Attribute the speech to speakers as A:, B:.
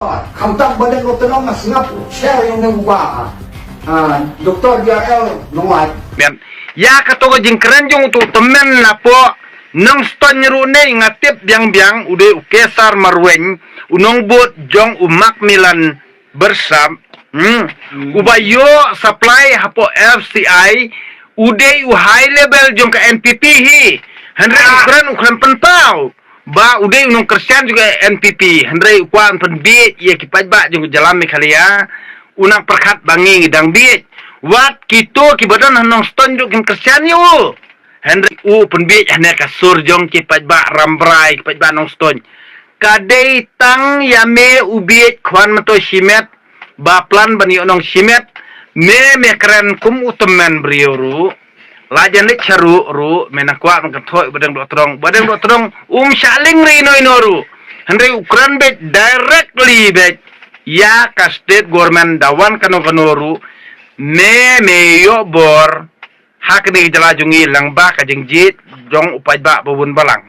A: Kamtang badan ko tanong na singap share yung nangba. Dr. DRL nungat.
B: Ya katogo jing keren jong tu temen na po nang ston rune ngatip biang-biang ude ukesar marweng unong bot jong umak milan bersam ubayo supply hapo FCI ude u high level jong ke NPP hi Henry ukran pentau ba ude unong kersian juga NPP Henry ukwan penbi ye kipat ba jong jalan mekalia unang perkat bangi ngidang bi wat kito kibadan hanong ston jong kersian yo Henry penbi hanya kasur jong kipat ba rambrai kipat ba nong ston kadai tang yame ubiet kwan mato simet ba plan bani onong simet me keren kum utemen brioru lajan lik charu ru menakwa ngatoy badang do trong shaling rino inoru Henry ukran bet directly bet ya ka state government dawan kanoru me yo bor hak ni jalajungi lang ba ka jingjit jong upaj ba bubun balang